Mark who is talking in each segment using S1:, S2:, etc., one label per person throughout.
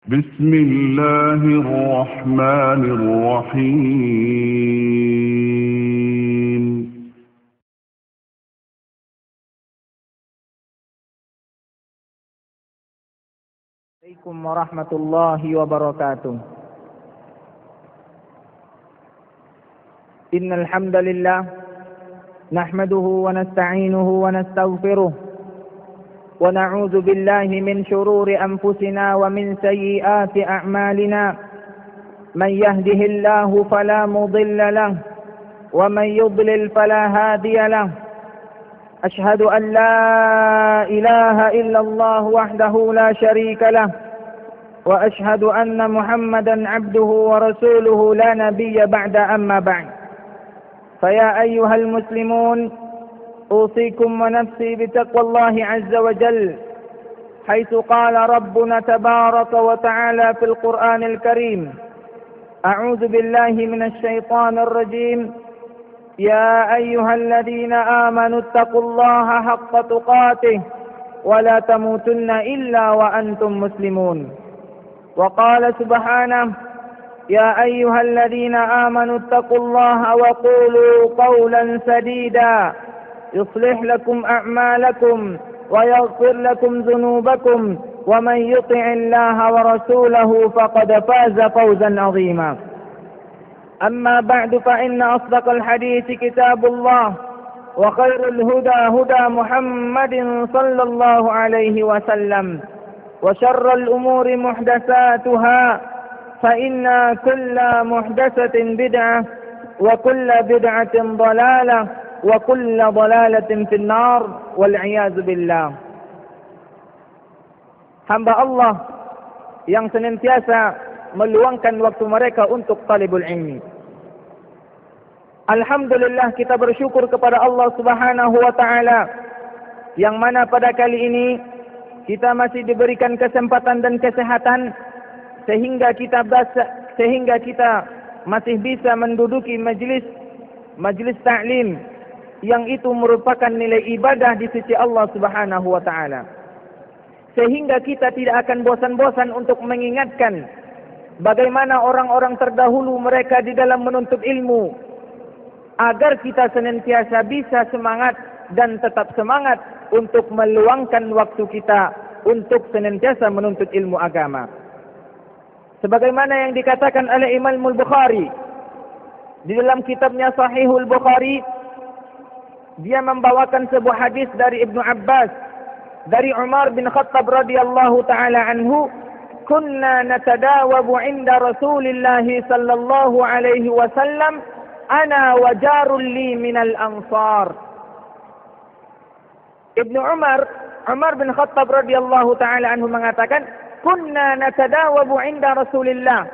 S1: بسم الله الرحمن الرحيم.
S2: عليكم ورحمة الله وبركاته. إن الحمد لله نحمده ونستعينه ونستغفره ونعوذ بالله من شرور أنفسنا ومن سيئات أعمالنا. من يهده الله فلا مضل له ومن يضلل فلا هادي له. أشهد أن لا إله إلا الله وحده لا شريك له وأشهد أن محمدا عبده ورسوله لا نبي بعد. أما بعد، فيا أيها المسلمون، أوصيكم ونفسي بتقوى الله عز وجل، حيث قال ربنا تبارك وتعالى في القرآن الكريم: أعوذ بالله من الشيطان الرجيم. يا أيها الذين آمنوا اتقوا الله حق تقاته ولا تموتن إلا وأنتم مسلمون. وقال سبحانه: يا أيها الذين آمنوا اتقوا الله وقولوا قولا سديدا يصلح لكم أعمالكم ويغفر لكم ذنوبكم ومن يطع الله ورسوله فقد فاز فوزا عظيما. أما بعد، فإن أصدق الحديث كتاب الله، وخير الهدى هدى محمد صلى الله عليه وسلم، وشر الأمور محدثاتها، فإن كل محدثة بدعة وكل بدعة ضلالة وكل ضلالة في النار والعياذ بالله. Hamba Allah yang senantiasa meluangkan waktu mereka untuk talibul ilmi. Alhamdulillah, kita bersyukur kepada Allah Subhanahu wa taala yang mana pada kali ini kita masih diberikan kesempatan dan kesehatan sehingga kita masih bisa menduduki majlis ta'lim yang itu merupakan nilai ibadah di sisi Allah Subhanahu wa taala. Sehingga kita tidak akan bosan-bosan untuk mengingatkan bagaimana orang-orang terdahulu mereka di dalam menuntut ilmu, agar kita senantiasa bisa semangat dan tetap semangat untuk meluangkan waktu kita untuk senantiasa menuntut ilmu agama. Sebagaimana yang dikatakan oleh Imam Al-Bukhari di dalam kitabnya Sahihul Bukhari, dia membawakan sebuah hadis dari Ibnu Abbas, dari Umar bin Khattab radhiyallahu taala anhu, kunna natadawabu inda Rasulillah sallallahu alaihi wasallam ana wa jarul li minal ansar. Ibnu Umar bin Khattab radhiyallahu taala anhu mengatakan, kunna natadawabu inda Rasulillah.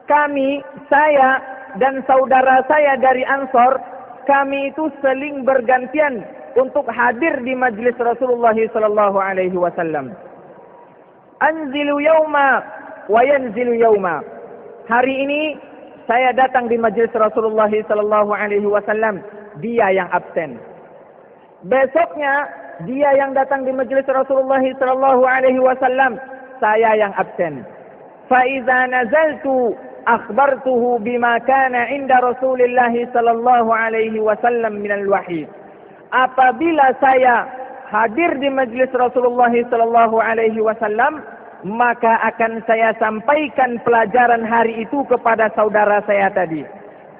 S2: Kami, saya dan saudara saya dari Ansor, kami itu saling bergantian untuk hadir di majlis Rasulullah sallallahu alaihi wasallam. Anzilu yauma wa yanzilu yauma. Hari ini saya datang di majlis Rasulullah sallallahu alaihi wasallam, dia yang absen. Besoknya dia yang datang di majlis Rasulullah sallallahu alaihi wasallam, saya yang absen. Fa iza nazaltu akhbartuhu bima kana inda Rasulillah sallallahu alaihi wasallam minal wahyi. Apabila saya hadir di majlis Rasulullah sallallahu alaihi wasallam, maka akan saya sampaikan pelajaran hari itu kepada saudara saya tadi.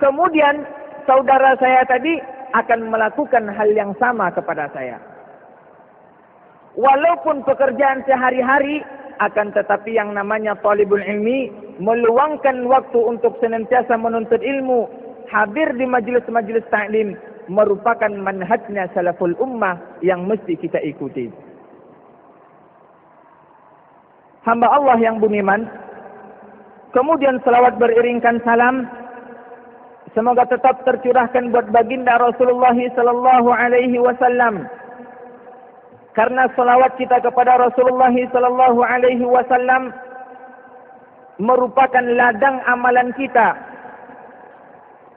S2: Kemudian saudara saya tadi akan melakukan hal yang sama kepada saya. Walaupun pekerjaan sehari-hari, akan tetapi yang namanya talibul ilmi meluangkan waktu untuk senantiasa menuntut ilmu, hadir di majlis-majlis ta'lim, merupakan manhajnya salaful ummah yang mesti kita ikuti. Hamba Allah yang budiman, kemudian selawat beriringkan salam semoga tetap tercurahkan buat baginda Rasulullah sallallahu alaihi wasallam. Karena selawat kita kepada Rasulullah sallallahu alaihi wasallam merupakan ladang amalan kita.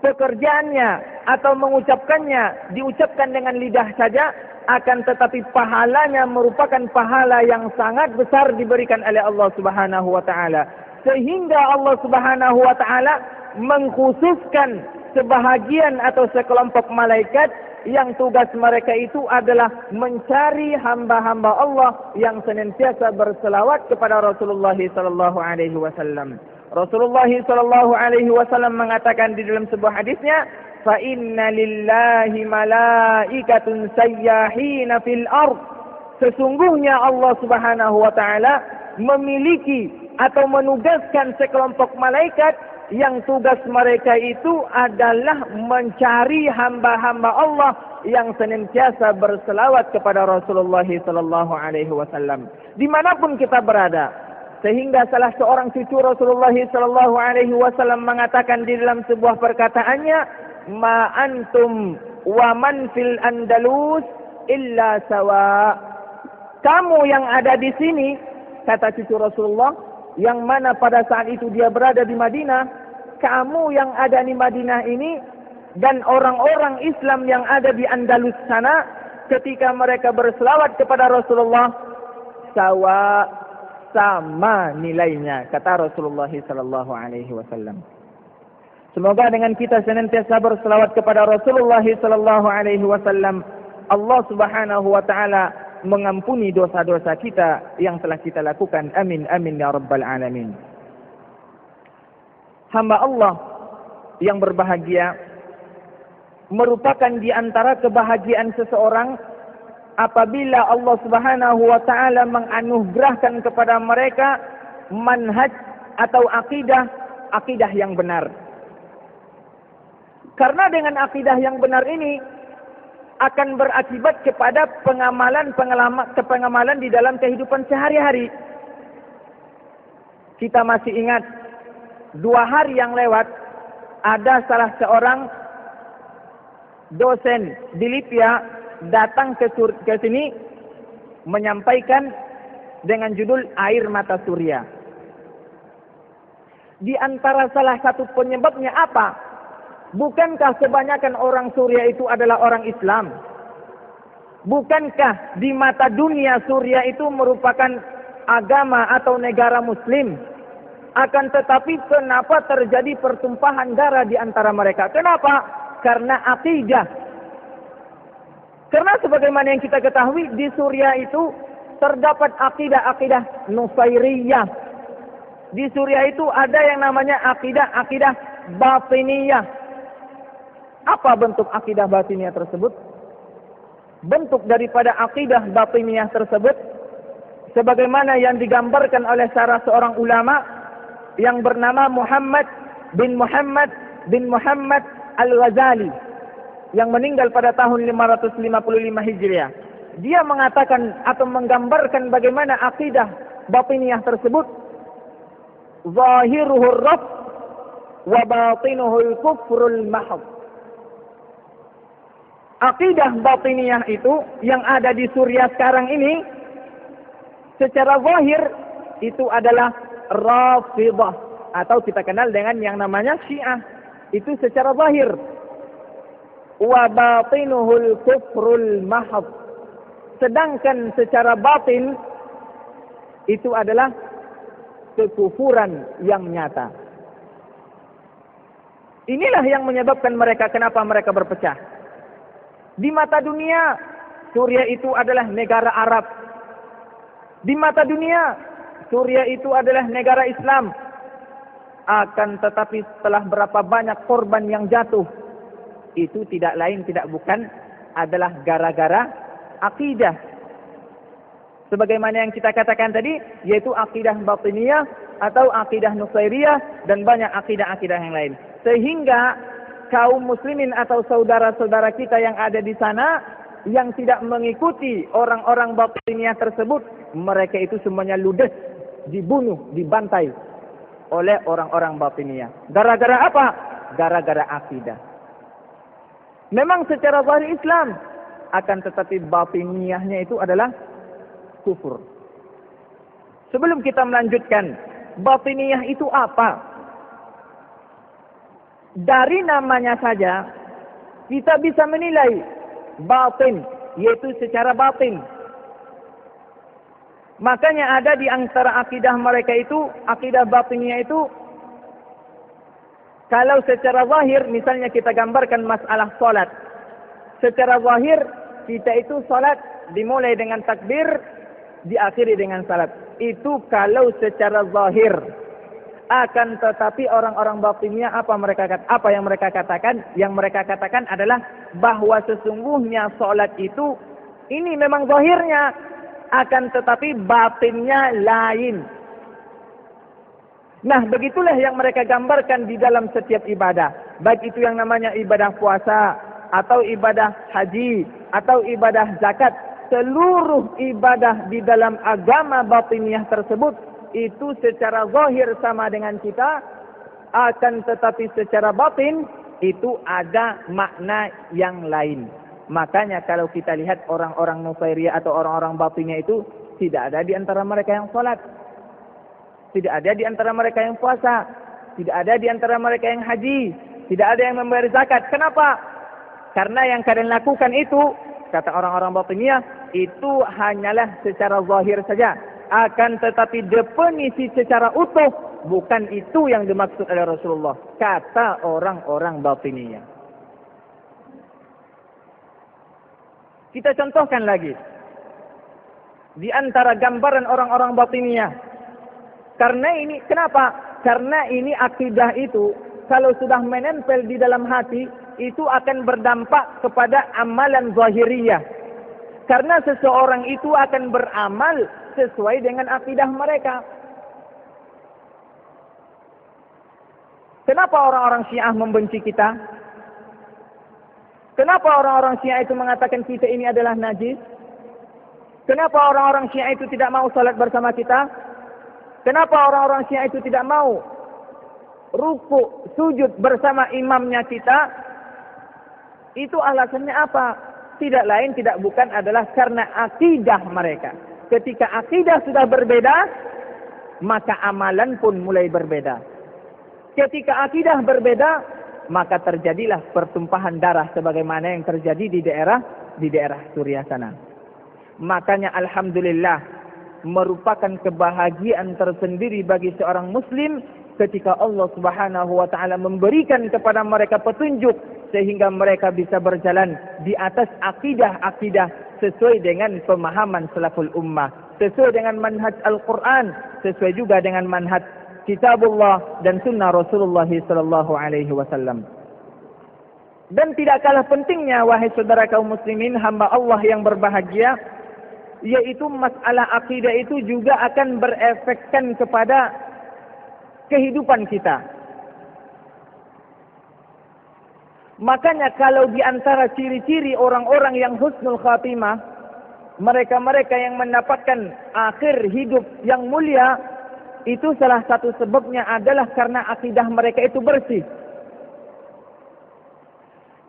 S2: Pekerjaannya atau mengucapkannya diucapkan dengan lidah saja, akan tetapi pahalanya merupakan pahala yang sangat besar diberikan oleh Allah Subhanahu wa taala. Sehingga Allah Subhanahu wa taala mengkhususkan sebahagian atau sekelompok malaikat yang tugas mereka itu adalah mencari hamba-hamba Allah yang senantiasa berselawat kepada Rasulullah sallallahu alaihi wasallam. Rasulullah sallallahu alaihi wasallam mengatakan di dalam sebuah hadisnya, "Fa inna lillahi malaikatun sayyahina fil ard." Sesungguhnya Allah Subhanahu wa taala memiliki atau menugaskan sekelompok malaikat yang tugas mereka itu adalah mencari hamba-hamba Allah yang senantiasa berselawat kepada Rasulullah sallallahu alaihi wasallam dimanapun kita berada. Sehingga salah seorang cucu Rasulullah sallallahu alaihi wasallam mengatakan di dalam sebuah perkataannya, "Ma antum wa man fil Andalus illa sawa." Kamu yang ada di sini, kata cucu Rasulullah, yang mana pada saat itu dia berada di Madinah, kamu yang ada di Madinah ini dan orang-orang Islam yang ada di Andalus sana, ketika mereka berselawat kepada Rasulullah, sama nilainya, kata Rasulullah sallallahu alaihi wasallam. Semoga dengan kita senantiasa berselawat kepada Rasulullah sallallahu alaihi wasallam, Allah Subhanahu wa taala mengampuni dosa-dosa kita yang telah kita lakukan. Amin amin ya rabbal alamin. Hamba Allah yang berbahagia merupakan di antara kebahagiaan seseorang apabila Allah Subhanahu wa taala menganugerahkan kepada mereka manhaj atau akidah yang benar. Karena dengan akidah yang benar ini akan berakibat kepada pengamalan di dalam kehidupan sehari-hari. Kita masih ingat 2 hari yang lewat ada salah seorang dosen di Libya datang ke sini menyampaikan dengan judul Air Mata Surya. Di antara salah satu penyebabnya apa? Bukankah kebanyakan orang Surya itu adalah orang Islam? Bukankah di mata dunia Surya itu merupakan agama atau negara Muslim? Akan tetapi kenapa terjadi pertumpahan darah di antara mereka? Kenapa? Karena akidah. Karena sebagaimana yang kita ketahui di Suriah itu terdapat akidah Nusairiyah. Di Suriah itu ada yang namanya akidah batiniyah. Apa bentuk akidah batiniyah tersebut? Bentuk daripada akidah batiniyah tersebut sebagaimana yang digambarkan oleh salah seorang ulama yang bernama Muhammad bin Muhammad Al-Ghazali yang meninggal pada tahun 555 Hijriah. Dia mengatakan atau menggambarkan bagaimana akidah batiniyah tersebut. Zahiruhur rabb wa batinuhul kufrul mahd. Akidah batiniyah itu yang ada di Suriah sekarang ini secara zahir itu adalah Rafidah atau kita kenal dengan yang namanya Syiah. Itu secara zahir. Wa batinuhul kufrul mahd. Sedangkan secara batin itu adalah kekufuran yang nyata. Inilah yang menyebabkan mereka kenapa mereka berpecah. Di mata dunia Suriah itu adalah negara Arab. Di mata dunia Suriah itu adalah negara Islam. Akan tetapi setelah berapa banyak korban yang jatuh, itu tidak lain tidak bukan adalah gara-gara akidah. Sebagaimana yang kita katakan tadi, yaitu akidah batiniyah atau akidah Nusairiyah dan banyak akidah-akidah yang lain. Sehingga kaum muslimin atau saudara-saudara kita yang ada di sana yang tidak mengikuti orang-orang batiniyah tersebut, mereka itu semuanya ludes, dibunuh, dibantai oleh orang-orang batiniyah. Gara-gara apa? Gara-gara akidah. Memang secara zahir Islam, akan tetapi batiniyahnya itu adalah kufur. Sebelum kita melanjutkan, batiniyah itu apa? Dari namanya saja kita bisa menilai batin yaitu secara batin. Makanya ada di antara akidah mereka itu, akidah batinnya itu, kalau secara zahir, misalnya kita gambarkan masalah salat. Secara zahir, kita itu salat dimulai dengan takbir, diakhiri dengan salat. Itu kalau secara zahir. Akan tetapi orang-orang batinnya apa yang mereka katakan? Yang mereka katakan adalah bahwa sesungguhnya salat itu ini memang zahirnya, akan tetapi batinnya lain. Nah, begitulah yang mereka gambarkan di dalam setiap ibadah. Baik itu yang namanya ibadah puasa, atau ibadah haji, atau ibadah zakat. Seluruh ibadah di dalam agama batiniah tersebut, itu secara zahir sama dengan kita, akan tetapi secara batin, itu ada makna yang lain. Makanya kalau kita lihat orang-orang Nusairiyah atau orang-orang batinnya itu, tidak ada di antara mereka yang salat. Tidak ada di antara mereka yang puasa. Tidak ada di antara mereka yang haji. Tidak ada yang membayar zakat. Kenapa? Karena yang kalian lakukan itu, kata orang-orang batiniyah, itu hanyalah secara zahir saja. Akan tetapi definisi secara utuh, bukan itu yang dimaksud oleh Rasulullah. Kata orang-orang batiniyah. Kita contohkan lagi. Di antara gambaran orang-orang batiniyah. Karena ini, kenapa? Karena ini akidah itu, kalau sudah menempel di dalam hati, itu akan berdampak kepada amalan zahiriyah. Karena seseorang itu akan beramal sesuai dengan akidah mereka. Kenapa orang-orang Syiah membenci kita? Kenapa orang-orang Syiah itu mengatakan kita ini adalah najis? Kenapa orang-orang Syiah itu tidak mau salat bersama kita? Kenapa orang-orang Syiah itu tidak mau ruku, sujud bersama imamnya kita? Itu alasannya apa? Tidak lain, tidak bukan adalah karena akidah mereka. Ketika akidah sudah berbeda, maka amalan pun mulai berbeda. Ketika akidah berbeda, maka terjadilah pertumpahan darah sebagaimana yang terjadi di daerah Suriah sana. Makanya alhamdulillah, merupakan kebahagiaan tersendiri bagi seorang muslim ketika Allah Subhanahu wa taala memberikan kepada mereka petunjuk sehingga mereka bisa berjalan di atas akidah-akidah sesuai dengan pemahaman salaful ummah, sesuai dengan manhaj Al-Quran, sesuai juga dengan manhaj Kitabullah dan sunnah Rasulullah sallallahu alaihi wasallam. Dan tidak kalah pentingnya, wahai saudara kaum muslimin, hamba Allah yang berbahagia, yaitu masalah akidah itu juga akan berefekkan kepada kehidupan kita. Makanya kalau di antara ciri-ciri orang-orang yang husnul khatimah, mereka-mereka yang mendapatkan akhir hidup yang mulia, itu salah satu sebabnya adalah karena akidah mereka itu bersih.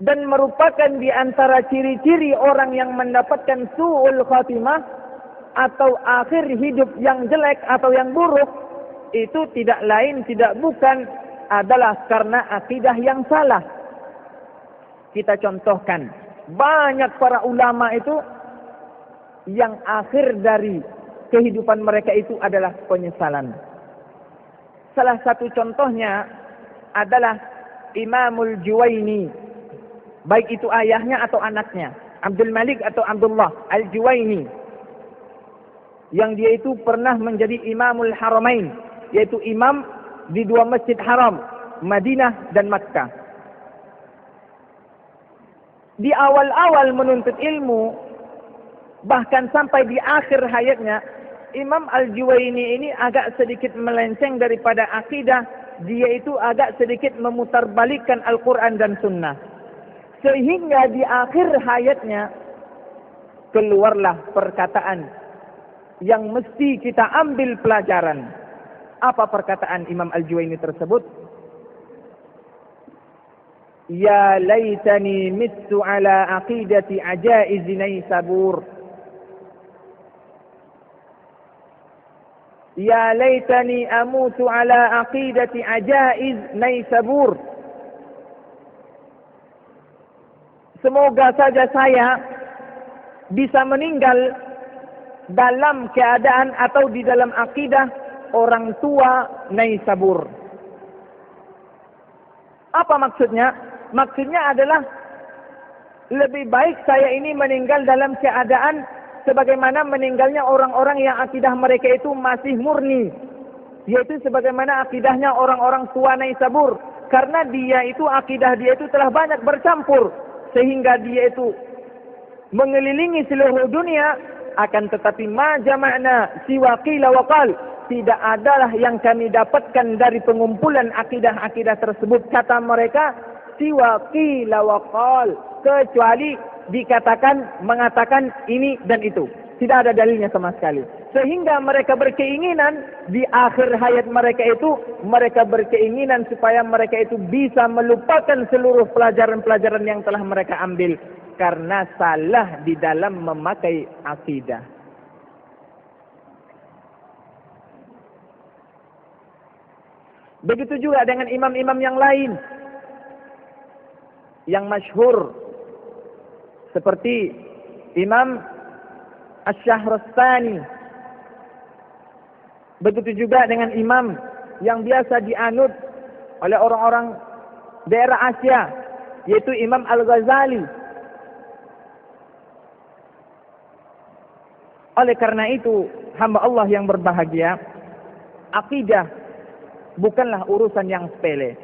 S2: Dan merupakan di antara ciri-ciri orang yang mendapatkan su'ul khatimah atau akhir hidup yang jelek atau yang buruk, itu tidak lain tidak bukan adalah karena akidah yang salah. Kita contohkan, banyak para ulama itu yang akhir dari kehidupan mereka itu adalah penyesalan. Salah satu contohnya adalah Imamul Juwaini, baik itu ayahnya atau anaknya, Abdul Malik atau Abdullah Al-Juwaini, yang dia itu pernah menjadi Imamul Haramain, yaitu imam di dua masjid haram, Madinah dan Makkah. Di awal-awal menuntut ilmu, bahkan sampai di akhir hayatnya, Imam Al-Juwaini ini agak sedikit melenceng daripada akidah. Dia itu agak sedikit memutarbalikkan Al-Quran dan Sunnah. Sehingga di akhir hayatnya, keluarlah perkataan yang mesti kita ambil pelajaran. Apa perkataan Imam Al-Juwaini tersebut? Ya laitani mittu ala aqidati ajaiz Naisabur. Ya laitani amutu ala aqidati ajaiz Naisabur. Semoga saja saya bisa meninggal dalam keadaan atau di dalam akidah orang tua Naisabur. Apa maksudnya? Maksudnya adalah lebih baik saya ini meninggal dalam keadaan sebagaimana meninggalnya orang-orang yang akidah mereka itu masih murni, yaitu sebagaimana akidahnya orang-orang tua Naisabur. Karena dia itu, akidah dia itu telah banyak bercampur, sehingga dia itu mengelilingi seluruh dunia. Akan tetapi ma jama'na siwa qila wa qal, tidak adalah yang kami dapatkan dari pengumpulan akidah-akidah tersebut, kata mereka, siwa qila wa qal, kecuali dikatakan, mengatakan ini dan itu. Tidak ada dalilnya sama sekali. Sehingga mereka berkeinginan di akhir hayat mereka itu, mereka berkeinginan supaya mereka itu bisa melupakan seluruh pelajaran-pelajaran yang telah mereka ambil. Karena salah di dalam memakai akidah. Begitu juga dengan imam-imam yang lain yang masyhur, seperti Imam Asy-Syahrastani. Begitu juga dengan imam yang biasa dianut oleh orang-orang daerah Asia, yaitu Imam Al-Ghazali. Oleh karena itu, hamba Allah yang berbahagia, akidah bukanlah urusan yang sepele.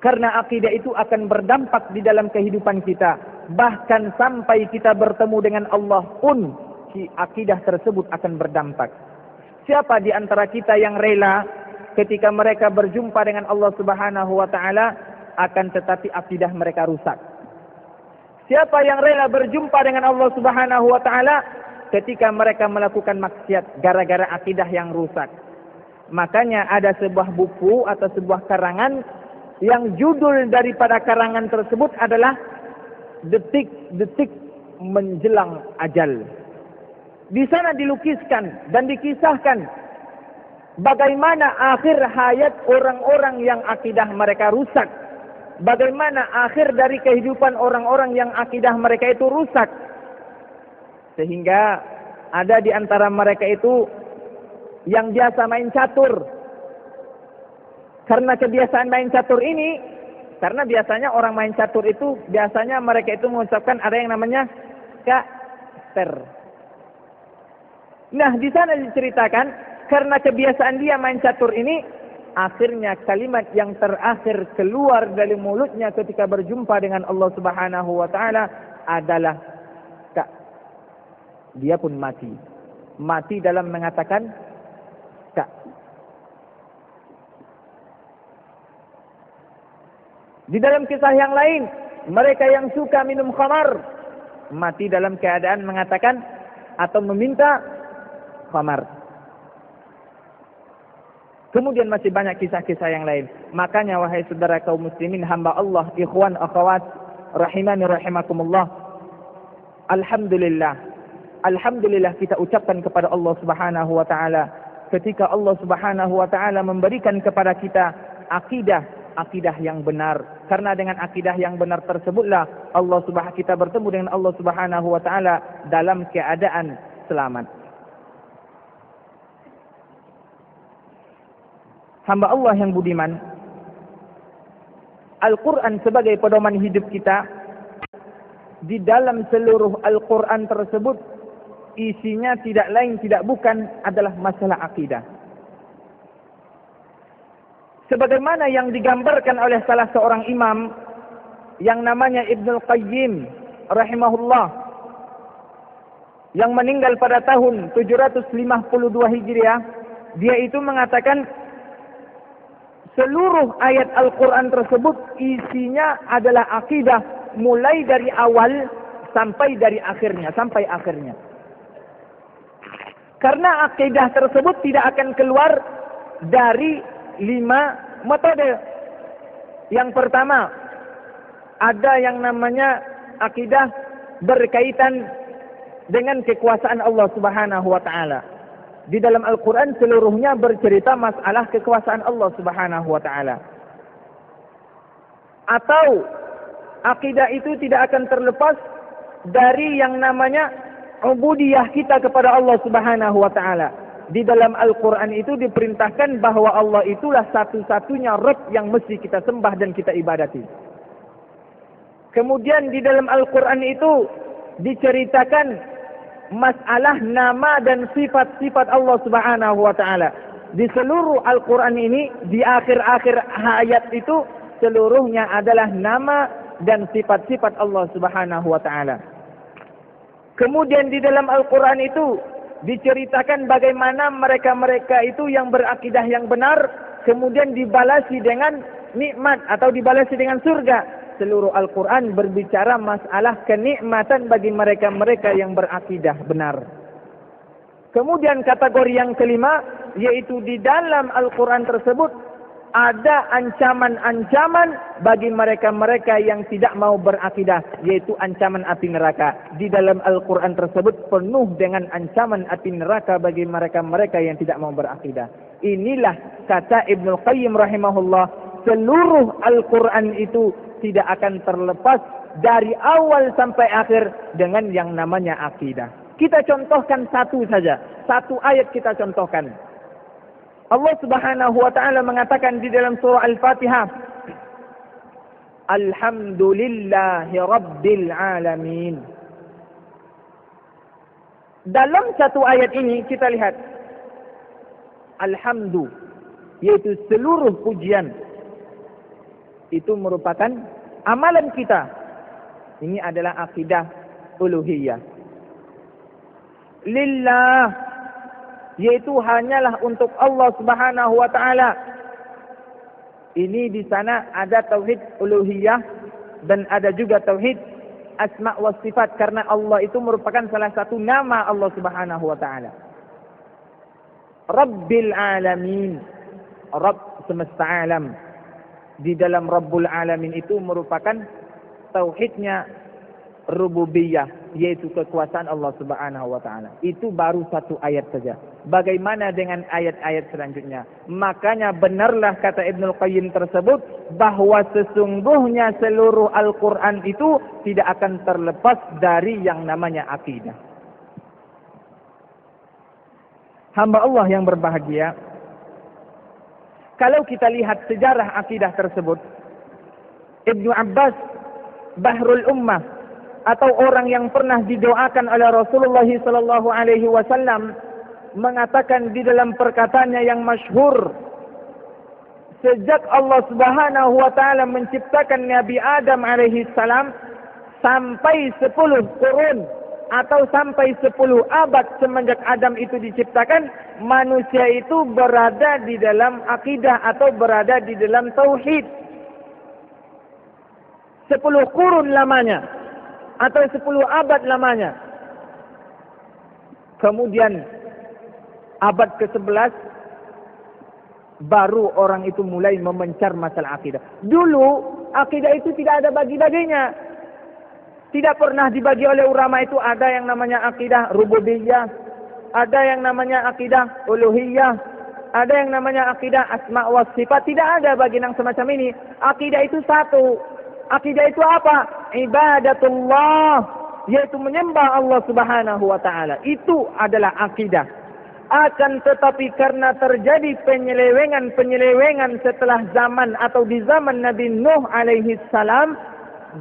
S2: Karena akidah itu akan berdampak di dalam kehidupan kita. Bahkan sampai kita bertemu dengan Allah pun, si akidah tersebut akan berdampak. Siapa di antara kita yang rela ketika mereka berjumpa dengan Allah Subhanahu wa taala, akan tetapi akidah mereka rusak? Siapa yang rela berjumpa dengan Allah Subhanahu wa taala ketika mereka melakukan maksiat gara-gara akidah yang rusak? Makanya ada sebuah buku atau sebuah karangan yang judul daripada karangan tersebut adalah Detik-detik menjelang ajal. Di sana dilukiskan dan dikisahkan bagaimana akhir hayat orang-orang yang akidah mereka rusak. Bagaimana akhir dari kehidupan orang-orang yang akidah mereka itu rusak. Sehingga ada di antara mereka itu yang biasa main catur. Karena kebiasaan main catur ini, karena biasanya orang main catur itu, biasanya mereka itu mengucapkan ada yang namanya kaster. Nah, di sana diceritakan, karena kebiasaan dia main catur ini, akhirnya kalimat yang terakhir keluar dari mulutnya ketika berjumpa dengan Allah Subhanahu wa taala adalah Kak. Dia pun mati. Mati dalam mengatakan Kak. Di dalam kisah yang lain, mereka yang suka minum khamar mati dalam keadaan mengatakan atau meminta khamar. Kemudian masih banyak kisah-kisah yang lain. Makanya wahai saudara kaum muslimin, hamba Allah, ikhwan, akhwat, rahimani rahimakumullah. Alhamdulillah. Alhamdulillah kita ucapkan kepada Allah Subhanahu wa taala ketika Allah Subhanahu wa taala memberikan kepada kita akidah yang benar. Karena dengan akidah yang benar tersebutlah kita bertemu dengan Allah Subhanahu wa taala dalam keadaan selamat. Hamba Allah yang budiman, Al-Quran sebagai pedoman hidup kita. Di dalam seluruh Al-Quran tersebut, isinya tidak lain tidak bukan adalah masalah akidah. Sebagaimana yang digambarkan oleh salah seorang imam yang namanya Ibnul Qayyim rahimahullah, yang meninggal pada tahun 752 Hijriah, dia itu mengatakan seluruh ayat Al-Quran tersebut isinya adalah akidah, mulai dari awal sampai akhirnya. Karena akidah tersebut tidak akan keluar dari 5 metode. Yang pertama, ada yang namanya akidah berkaitan dengan kekuasaan Allah Subhanahu wa taala. Di dalam Al-Quran seluruhnya bercerita masalah kekuasaan Allah Subhanahu wa taala. Atau akidah itu tidak akan terlepas dari yang namanya ubudiyah kita kepada Allah Subhanahu wa taala. Di dalam Al-Qur'an itu diperintahkan bahwa Allah itulah satu-satunya Rabb yang mesti kita sembah dan kita ibadati. Kemudian di dalam Al-Qur'an itu diceritakan masalah nama dan sifat-sifat Allah Subhanahu wa taala. Di seluruh Al-Qur'an ini, di akhir-akhir ayat itu seluruhnya adalah nama dan sifat-sifat Allah Subhanahu wa taala. Kemudian di dalam Al-Qur'an itu diceritakan bagaimana mereka-mereka itu yang berakidah yang benar kemudian dibalasi dengan nikmat atau dibalasi dengan surga. Seluruh Al-Quran berbicara masalah kenikmatan bagi mereka-mereka yang berakidah benar. Kemudian kategori yang kelima, yaitu di dalam Al-Quran tersebut ada ancaman-ancaman bagi mereka-mereka yang tidak mau berakidah, yaitu ancaman api neraka. Di dalam Al-Quran tersebut penuh dengan ancaman api neraka bagi mereka-mereka yang tidak mau berakidah. Inilah kata Ibnu Qayyim rahimahullah, seluruh Al-Quran itu tidak akan terlepas dari awal sampai akhir dengan yang namanya akidah. Kita contohkan satu saja, satu ayat kita contohkan. Allah Subhanahu wa taala mengatakan di dalam surah Al-Fatihah, Alhamdulillahi Rabbil Alamin. Dalam satu ayat ini kita lihat Alhamdu, yaitu seluruh pujian itu merupakan amalan kita. Ini adalah akidah uluhiyah. Lillah, yaitu hanyalah untuk Allah Subhanahu wa taala. Ini di sana ada tauhid uluhiyah dan ada juga tauhid asma wa sifat, karena Allah itu merupakan salah satu nama Allah Subhanahu wa taala. Rabbil alamin, Rabb semesta alam. Di dalam Rabbul Alamin itu merupakan tauhidnya rububiyah, yaitu kekuasaan Allah Subhanahu wa taala. Itu baru satu ayat saja. Bagaimana dengan ayat-ayat selanjutnya? Makanya benarlah kata Ibnu Qayyim tersebut bahwa sesungguhnya seluruh Al-Qur'an itu tidak akan terlepas dari yang namanya akidah. Hamba Allah yang berbahagia, kalau kita lihat sejarah akidah tersebut, Ibnu Abbas, Bahrul Ummah, atau orang yang pernah didoakan oleh Rasulullah sallallahu alaihi wasallam, mengatakan di dalam perkataannya yang masyhur, sejak Allah Subhanahu wa taala menciptakan Nabi Adam alaihi salam sampai 10 kurun atau sampai 10 abad semenjak Adam itu diciptakan, manusia itu berada di dalam akidah atau berada di dalam tauhid. 10 kurun lamanya atau 10 abad lamanya. Kemudian abad ke-11 baru orang itu mulai memencar masalah akidah. Dulu akidah itu tidak ada bagi-baginya. Tidak pernah dibagi oleh ulama itu. Ada yang namanya akidah rububiyah, ada yang namanya akidah uluhiyah, ada yang namanya akidah asma wa sifat. Tidak ada bagi yang semacam ini. Akidah itu satu. Akidah itu apa? Ibadatullah, yaitu menyembah Allah Subhanahu wa taala. Itu adalah akidah. Akan tetapi karena terjadi penyelewengan setelah zaman atau di zaman Nabi Nuh alaihi salam,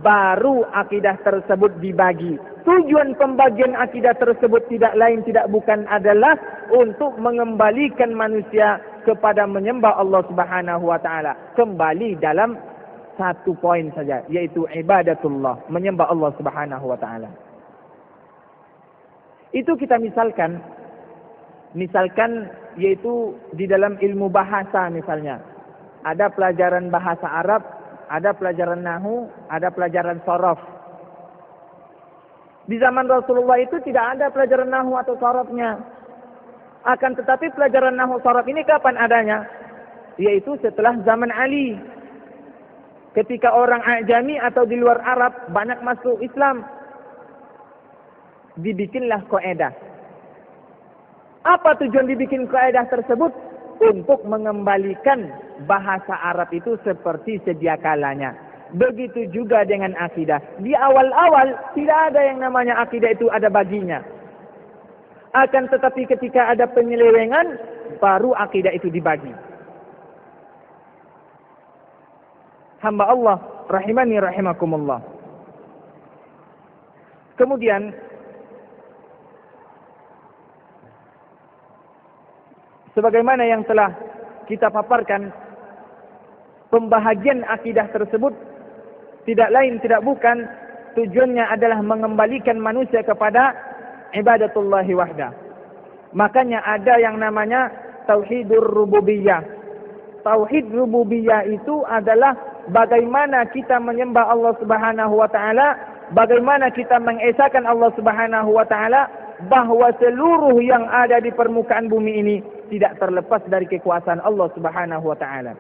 S2: baru akidah tersebut dibagi. Tujuan pembagian akidah tersebut tidak lain tidak bukan adalah untuk mengembalikan manusia kepada menyembah Allah Subhanahu wa taala. Kembali dalam satu poin saja, yaitu ibadatullah, menyembah Allah Subhanahu wa taala. Itu kita misalkan yaitu di dalam ilmu bahasa misalnya. Ada pelajaran bahasa Arab, ada pelajaran nahwu, ada pelajaran shorof. Di zaman Rasulullah itu tidak ada pelajaran nahwu atau shorofnya. Akan tetapi pelajaran nahwu shorof ini kapan adanya? Yaitu setelah zaman Ali. Ketika orang Ajami atau di luar Arab banyak masuk Islam, dibikinlah kaidah. Apa tujuan dibikin kaidah tersebut? Untuk mengembalikan bahasa Arab itu seperti sedia kalanya. Begitu juga dengan akidah. Di awal-awal tidak ada yang namanya akidah itu ada baginya. Akan tetapi ketika ada penyelewengan, baru akidah itu dibagi. Hamba Allah rahimani rahimakumullah. Kemudian sebagaimana yang telah kita paparkan, pembahagian akidah tersebut tidak lain tidak bukan tujuannya adalah mengembalikan manusia kepada ibadatullahi wahda. Makanya ada yang namanya tauhidur rububiyah. Tauhid rububiyah itu adalah bagaimana kita menyembah Allah Subhanahu wa taala, bagaimana kita mengesahkan Allah Subhanahu wa taala, bahwa seluruh yang ada di permukaan bumi ini tidak terlepas dari kekuasaan Allah Subhanahu wa taala.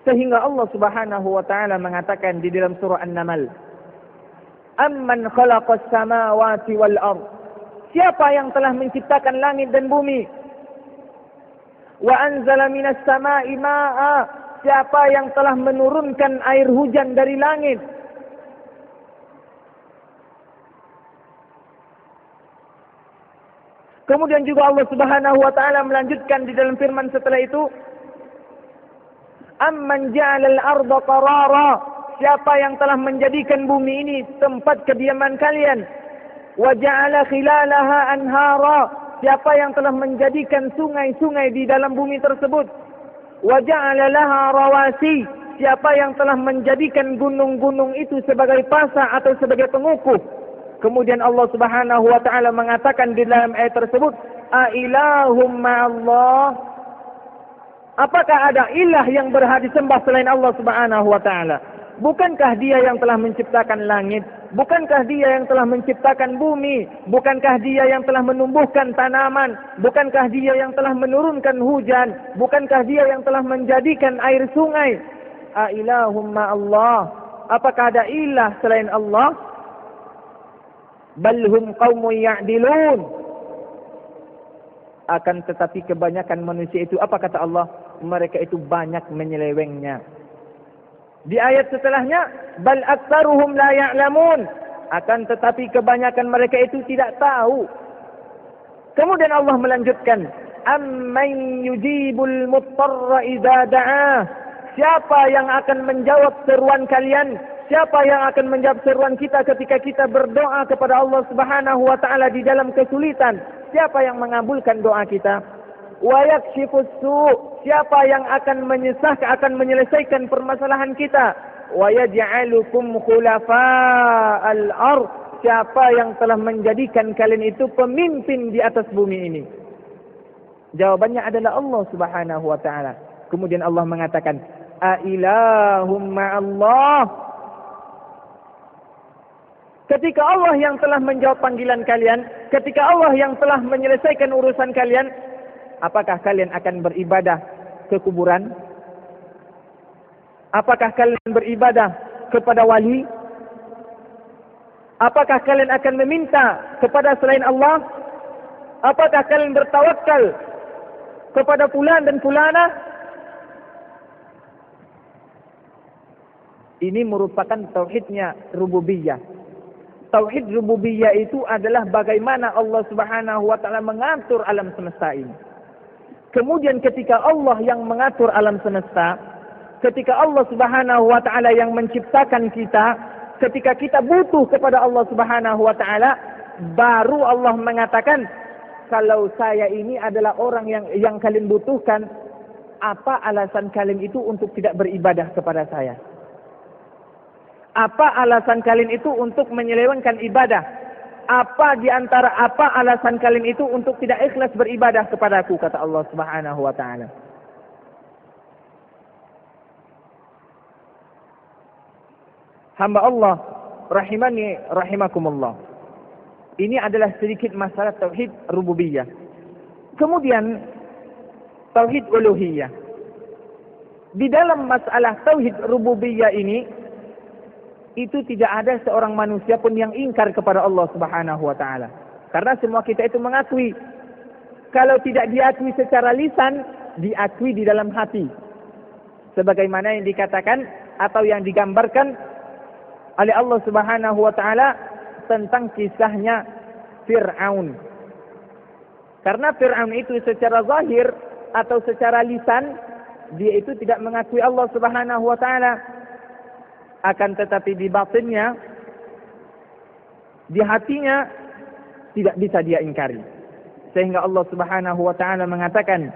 S2: Sehingga Allah Subhanahu wa taala mengatakan di dalam surah An-Naml, "Amman khalaqas samawati wal ard." Siapa yang telah menciptakan langit dan bumi? "Wa anzala minas sama'i ma'a." Siapa yang telah menurunkan air hujan dari langit? Kemudian juga Allah Subhanahu wa taala melanjutkan di dalam firman setelah itu, "Amman ja'alal arda qarara." Siapa yang telah menjadikan bumi ini tempat kediaman kalian? "Wa ja'ala khilalaha anhara." Siapa yang telah menjadikan sungai-sungai di dalam bumi tersebut? "Wa ja'ala laha rawasi." Siapa yang telah menjadikan gunung-gunung itu sebagai pasar atau sebagai pengukuh? Kemudian Allah Subhanahu wa taala mengatakan di dalam ayat tersebut, "A ilahum ma'allah." Apakah ada ilah yang berhak disembah selain Allah Subhanahu wa taala? Bukankah Dia yang telah menciptakan langit? Bukankah Dia yang telah menciptakan bumi? Bukankah Dia yang telah menumbuhkan tanaman? Bukankah Dia yang telah menurunkan hujan? Bukankah Dia yang telah menjadikan air sungai? A ilahum ma'allah. Apakah ada ilah selain Allah? Balhum qaumun ya'dilun. Akan tetapi kebanyakan manusia itu, apa kata Allah? Mereka itu banyak menyelewengnya. Di ayat setelahnya, bal aktsaruhum la ya'lamun. Akan tetapi kebanyakan mereka itu tidak tahu. Kemudian Allah melanjutkan, amman yujibul muttarra idza da'ah. Siapa yang akan menjawab seruan kalian? Siapa yang akan menjawab seruan kita ketika kita berdoa kepada Allah Subhanahu wa taala di dalam kesulitan? Siapa yang mengabulkan doa kita? Wa yakshifus su'. Siapa yang akan menyelesaikan permasalahan kita? Wa yaj'alukum khulafa'al ardh. Siapa yang telah menjadikan kalian itu pemimpin di atas bumi ini? Jawabannya adalah Allah Subhanahu wa taala. Kemudian Allah mengatakan, a ilahum ma'allah. Ketika Allah yang telah menjawab panggilan kalian, ketika Allah yang telah menyelesaikan urusan kalian, apakah kalian akan beribadah ke kuburan? Apakah kalian beribadah kepada wali? Apakah kalian akan meminta kepada selain Allah? Apakah kalian bertawakal kepada fulan dan fulana? Ini merupakan tauhidnya rububiyah. Tauhid rububiyah itu adalah bagaimana Allah Subhanahu wa taala mengatur alam semesta ini. Kemudian ketika Allah yang mengatur alam semesta, ketika Allah Subhanahu wa taala yang menciptakan kita, ketika kita butuh kepada Allah Subhanahu wa taala, baru Allah mengatakan, kalau saya ini adalah orang yang kalian butuhkan, apa alasan kalian itu untuk tidak beribadah kepada saya? Apa alasan kalian itu untuk menyelewengkan ibadah? Apa alasan kalian itu untuk tidak ikhlas beribadah kepadaku, kata Allah Subhanahu wa taala. Hamba Allah rahimani rahimakumullah. Ini adalah sedikit masalah tauhid rububiyah. Kemudian tauhid uluhiyah. Di dalam masalah tauhid rububiyah ini, itu tidak ada seorang manusia pun yang ingkar kepada Allah Subhanahu wa taala. Karena semua kita itu mengakui. Kalau tidak diakui secara lisan, diakui di dalam hati. Sebagaimana yang dikatakan atau yang digambarkan oleh Allah Subhanahu wa taala tentang kisahnya Fir'aun. Karena Fir'aun itu secara zahir atau secara lisan dia itu tidak mengakui Allah Subhanahu wa taala. Akan tetapi di batinnya, di hatinya tidak bisa dia ingkari. Sehingga Allah Subhanahu wa taala mengatakan,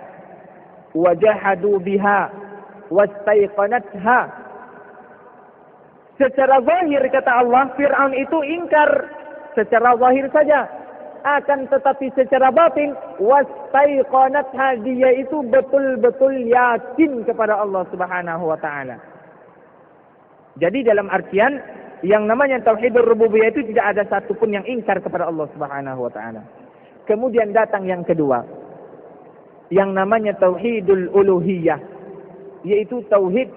S2: "Wajahadu biha wastaiqanatha." Secara zahir kata Allah, Fir'aun itu ingkar secara zahir saja. Akan tetapi secara batin, wastaiqanatha, dia itu betul-betul yakin kepada Allah Subhanahu wa taala. Jadi dalam artian yang namanya tauhidur rububiyah itu tidak ada satupun yang ingkar kepada Allah Subhanahu wa taala. Kemudian datang yang kedua, yang namanya tauhidul uluhiyah, yaitu tauhid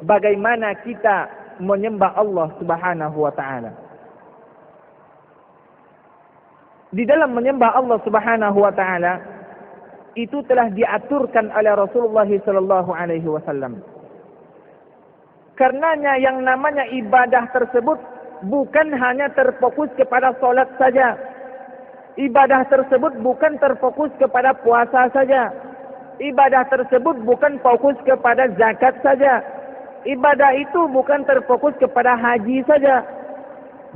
S2: bagaimana kita menyembah Allah Subhanahu wa taala. Di dalam menyembah Allah Subhanahu wa taala itu telah diaturkan oleh Rasulullah sallallahu alaihi wasallam. Karenanya yang namanya ibadah tersebut bukan hanya terfokus kepada solat saja. Ibadah tersebut bukan terfokus kepada puasa saja. Ibadah tersebut bukan fokus kepada zakat saja. Ibadah itu bukan terfokus kepada haji saja.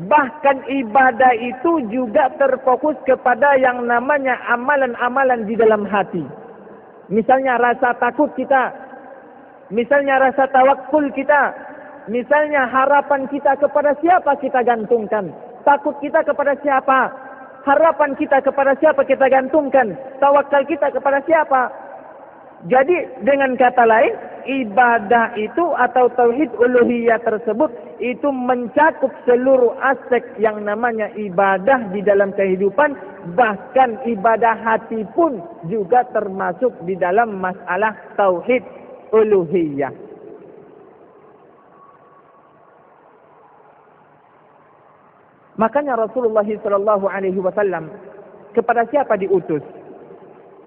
S2: Bahkan ibadah itu juga terfokus kepada yang namanya amalan-amalan di dalam hati. Misalnya rasa takut kita, misalnya rasa tawakkul kita, misalnya harapan kita kepada siapa kita gantungkan, takut kita kepada siapa, harapan kita kepada siapa kita gantungkan, tawakal kita kepada siapa. Jadi dengan kata lain, ibadah itu atau tauhid uluhiyah tersebut itu mencakup seluruh aspek yang namanya ibadah di dalam kehidupan, bahkan ibadah hati pun juga termasuk di dalam masalah tauhid uluhiyah. Makanya Rasulullah sallallahu alaihi wasallam kepada siapa diutus?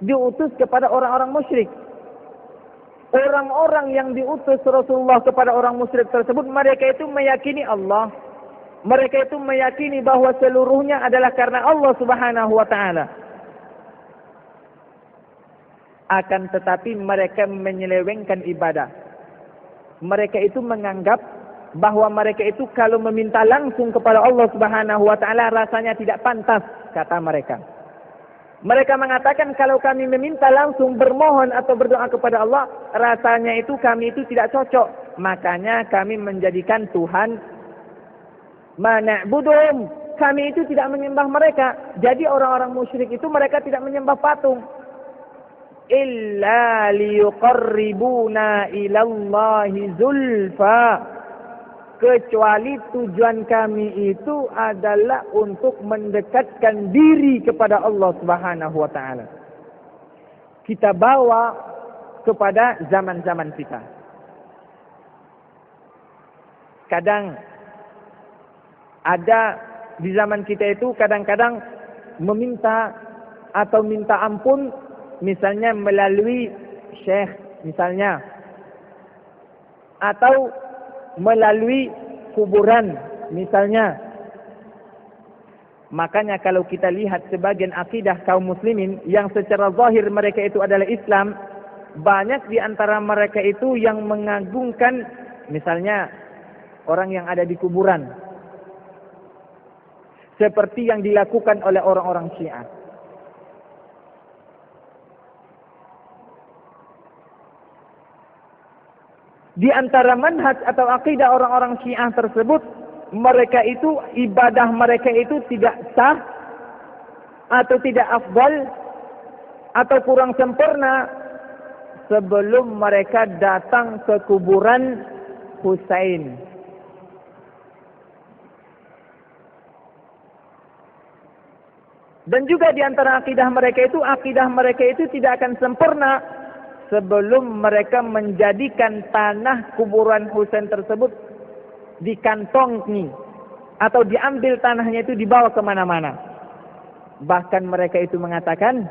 S2: Diutus kepada orang-orang musyrik. Orang-orang yang diutus Rasulullah kepada orang musyrik tersebut, mereka itu meyakini Allah. Mereka itu meyakini bahwa seluruhnya adalah karena Allah Subhanahu wa taala. Akan tetapi mereka menyelewengkan ibadah. Mereka itu menganggap bahwa mereka itu kalau meminta langsung kepada Allah Subhanahu wa taala rasanya tidak pantas, kata mereka. Mereka mengatakan kalau kami meminta langsung bermohon atau berdoa kepada Allah, rasanya itu kami itu tidak cocok. Makanya kami menjadikan Tuhan mana'buduhum. Kami itu tidak menyembah mereka. Jadi orang-orang musyrik itu mereka tidak menyembah patung. Illa liyuqarribuna ilallahi zulfa. Kecuali tujuan kami itu adalah untuk mendekatkan diri kepada Allah Subhanahu wa taala. Kita bawa kepada zaman-zaman kita. Kadang ada di zaman kita itu kadang-kadang meminta atau minta ampun misalnya melalui syekh misalnya, atau melalui kuburan misalnya. Makanya kalau kita lihat sebagian akidah kaum muslimin yang secara zahir mereka itu adalah Islam, banyak di antara mereka itu yang mengagungkan misalnya orang yang ada di kuburan, seperti yang dilakukan oleh orang-orang Syiah. Di antara manhaj atau akidah orang-orang Syiah tersebut, mereka itu ibadah mereka itu tidak sah atau tidak afdal atau kurang sempurna sebelum mereka datang ke kuburan Husain. Dan juga di antara akidah mereka itu tidak akan sempurna sebelum mereka menjadikan tanah kuburan Husain tersebut dikantongi atau diambil tanahnya itu dibawa kemana-mana. Bahkan mereka itu mengatakan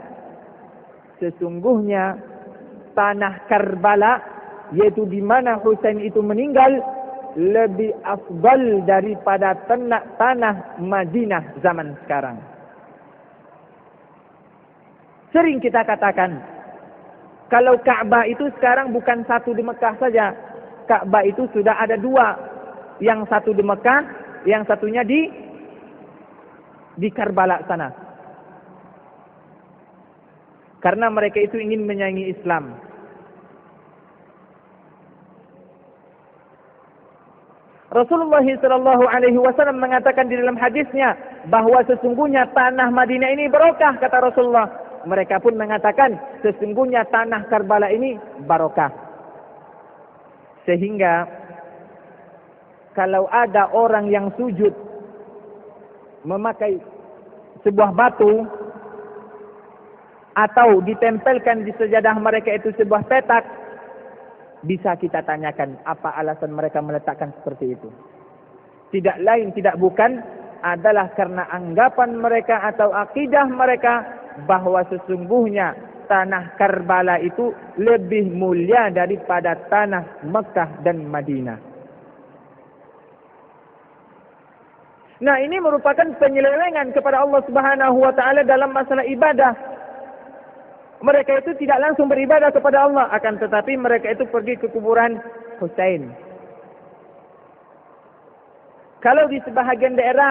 S2: sesungguhnya tanah Karbala, yaitu di mana Husain itu meninggal, lebih afdal daripada tanah Madinah zaman sekarang. Sering kita katakan, kalau Ka'bah itu sekarang bukan satu di Mekah saja. Ka'bah itu sudah ada dua. Yang satu di Mekah, yang satunya di Karbala sana. Karena mereka itu ingin menyaingi Islam. Rasulullah SAW mengatakan di dalam hadisnya bahwa sesungguhnya tanah Madinah ini barokah, kata Rasulullah. Mereka pun mengatakan sesungguhnya tanah Karbala ini barokah. Sehingga kalau ada orang yang sujud memakai sebuah batu atau ditempelkan di sejadah mereka itu sebuah petak, bisa kita tanyakan apa alasan mereka meletakkan seperti itu. Tidak lain tidak bukan adalah karena anggapan mereka atau akidah mereka bahwa sesungguhnya tanah Karbala itu lebih mulia daripada tanah Mekah dan Madinah. Nah, ini merupakan penyelewengan kepada Allah Subhanahu wa taala dalam masalah ibadah. Mereka itu tidak langsung beribadah kepada Allah, akan tetapi mereka itu pergi ke kuburan Husain. Kalau di sebahagian daerah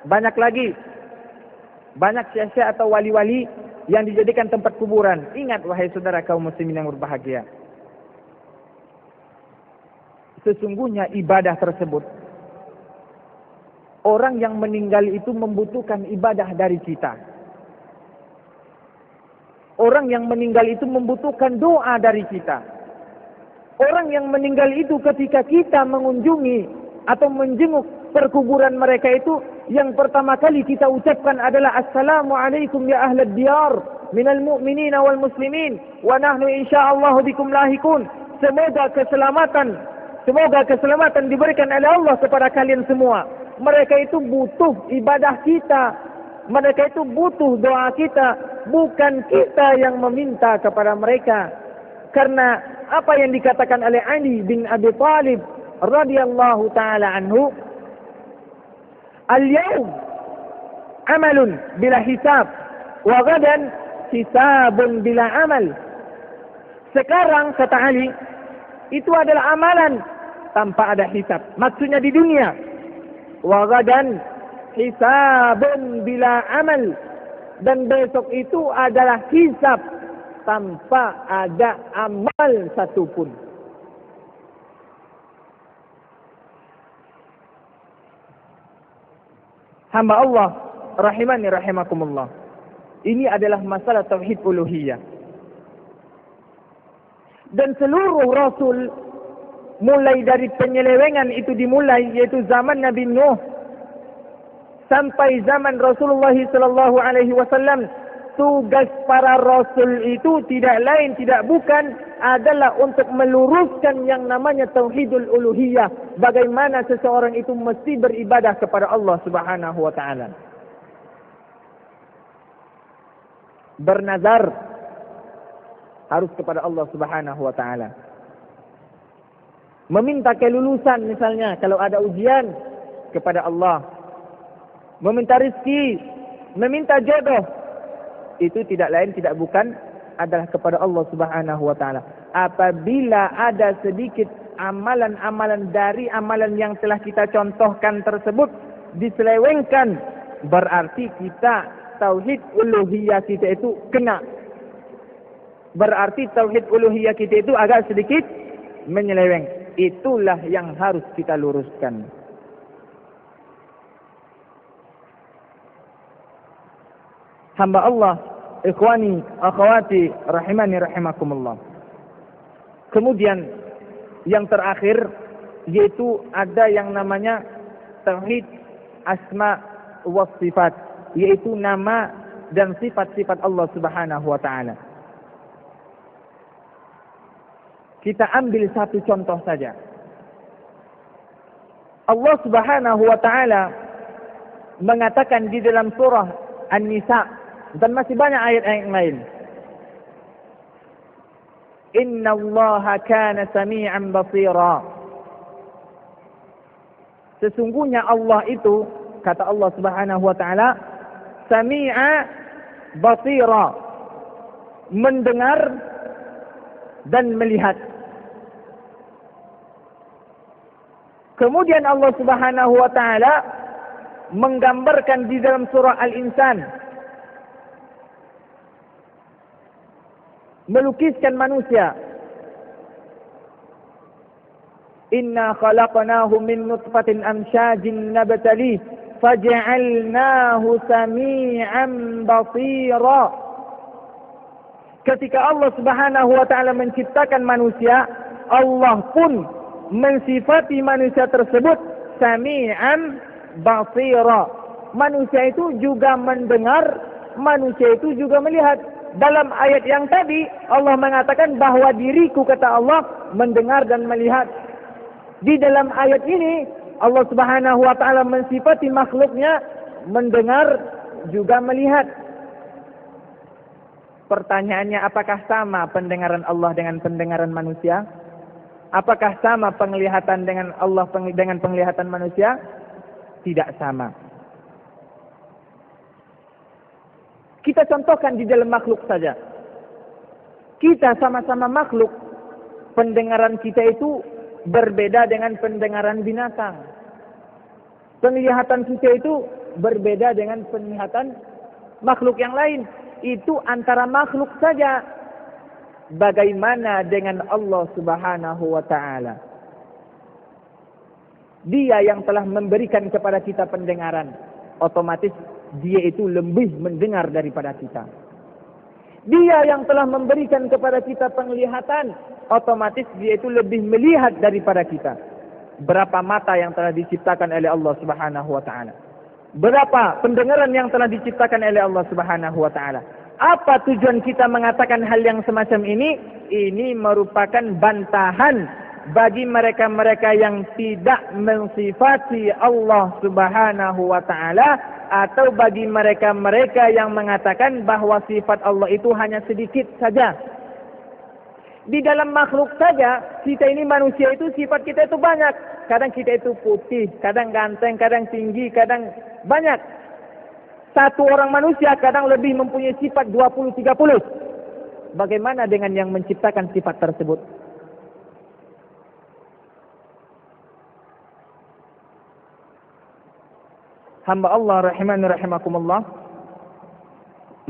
S2: banyak lagi, banyak syekh-syekh atau wali-wali yang dijadikan tempat kuburan. Ingat wahai saudara kaum muslimin yang berbahagia, sesungguhnya ibadah tersebut, orang yang meninggal itu membutuhkan ibadah dari kita. Orang yang meninggal itu membutuhkan doa dari kita. Orang yang meninggal itu ketika kita mengunjungi atau menjenguk perkuburan mereka itu, yang pertama kali kita ucapkan adalah Assalamualaikum ya ahlad diyar minal mu'minina wal muslimin wa nahnu insyaallah bikum lahikun. Semoga keselamatan diberikan oleh Allah kepada kalian semua. Mereka itu butuh ibadah kita. Mereka itu butuh doa kita, bukan kita yang meminta kepada mereka. Karena apa yang dikatakan oleh Ali bin Abi Thalib radhiyallahu taala anhu, al-yawm amalun bila hisab wa gadan hisabun bila amal. Sekarang kata Ali, itu adalah amalan tanpa ada hisab. Maksudnya di dunia. Wa gadan hisabun bila amal. Dan besok itu adalah hisab tanpa ada amal satupun. Hamba Allah rahimani rahimakumullah, ini adalah masalah tauhid uluhiyah. Dan seluruh rasul mulai dari penyelewengan itu dimulai, yaitu zaman Nabi Nuh sampai zaman Rasulullah sallallahu alaihi wasallam. Tugas para rasul itu tidak lain tidak bukan adalah untuk meluruskan yang namanya tauhidul uluhiyah, bagaimana seseorang itu mesti beribadah kepada Allah Subhanahu wa taala. Bernazar harus kepada Allah Subhanahu wa taala. Meminta kelulusan misalnya kalau ada ujian kepada Allah. Meminta rezeki, meminta jodoh, itu tidak lain tidak bukan adalah kepada Allah Subhanahu wa taala. Apabila ada sedikit amalan-amalan dari amalan yang telah kita contohkan tersebut diselewengkan, berarti kita tauhid uluhiyah kita itu kena. Berarti tauhid uluhiyah kita itu agak sedikit menyeleweng. Itulah yang harus kita luruskan. Hamba Allah, ikhwani, akhwati, rahimani rahimakumullah. Kemudian yang terakhir, yaitu ada yang namanya tauhid asma wa sifat, yaitu nama dan sifat-sifat Allah Subhanahu wa taala. Kita ambil satu contoh saja. Allah Subhanahu wa taala mengatakan di dalam surah An-Nisa dan masih banyak ayat-ayat yang lain. Inna Allah kana sami'an basira. Sesungguhnya Allah itu, kata Allah Subhanahu wa taala, Sami'a basira, mendengar dan melihat. Kemudian Allah Subhanahu wa taala menggambarkan di dalam surah Al-Insan, melukiskan manusia. Inna khalaqnahu min nutfatin amsyajin nabtalih faj'alnahu sami'an basira. Ketika Allah Subhanahu wa taala menciptakan manusia, Allah pun mensifati manusia tersebut sami'an basira. Manusia itu juga mendengar, manusia itu juga melihat. Dalam ayat yang tadi Allah mengatakan bahwa diriku, kata Allah, mendengar dan melihat. Di dalam ayat ini Allah Subhanahu wa taala mensifati makhluknya mendengar juga melihat. Pertanyaannya, apakah sama pendengaran Allah dengan pendengaran manusia? Apakah sama penglihatan dengan Allah dengan penglihatan manusia? Tidak sama. Kita contohkan di dalam makhluk saja. Kita sama-sama makhluk. Pendengaran kita itu berbeda dengan pendengaran binatang. Penglihatan kita itu berbeda dengan penglihatan makhluk yang lain. Itu antara makhluk saja. Bagaimana dengan Allah Subhanahu wa taala? Dia yang telah memberikan kepada kita pendengaran, otomatis dia itu lebih mendengar daripada kita. Dia yang telah memberikan kepada kita penglihatan, otomatis dia itu lebih melihat daripada kita. Berapa mata yang telah diciptakan oleh Allah Subhanahu wa taala? Berapa pendengaran yang telah diciptakan oleh Allah Subhanahu wa taala? Apa tujuan kita mengatakan hal yang semacam ini? Ini merupakan bantahan bagi mereka-mereka yang tidak mensifati Allah Subhanahu wa taala, atau bagi mereka-mereka yang mengatakan bahwa sifat Allah itu hanya sedikit saja. Di dalam makhluk saja, kita ini manusia itu sifat kita itu banyak. Kadang kita itu putih, kadang ganteng, kadang tinggi, kadang banyak. Satu orang manusia kadang lebih mempunyai sifat 20-30. Bagaimana dengan yang menciptakan sifat tersebut? Hamba Allah rahimani rahimakumullah.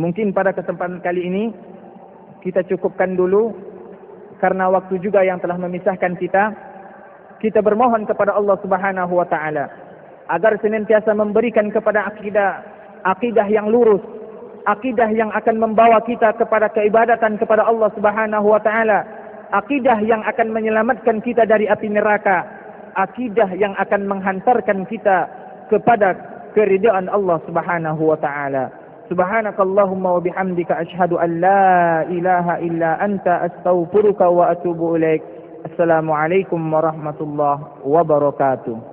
S2: Mungkin pada kesempatan kali ini kita cukupkan dulu, karena waktu juga yang telah memisahkan kita. Kita bermohon kepada Allah Subhanahu wa taala agar senantiasa memberikan kepada akidah yang lurus, akidah yang akan membawa kita kepada keibadatan kepada Allah Subhanahu wa taala, akidah yang akan menyelamatkan kita dari api neraka, akidah yang akan menghantarkan kita kepada keridaan Allah Subhanahu wa taala. Subhanakallahumma wa bihamdika asyhadu an la ilaha illa anta astaghfiruka wa atubu ilaik. Assalamualaikum warahmatullahi wabarakatuh.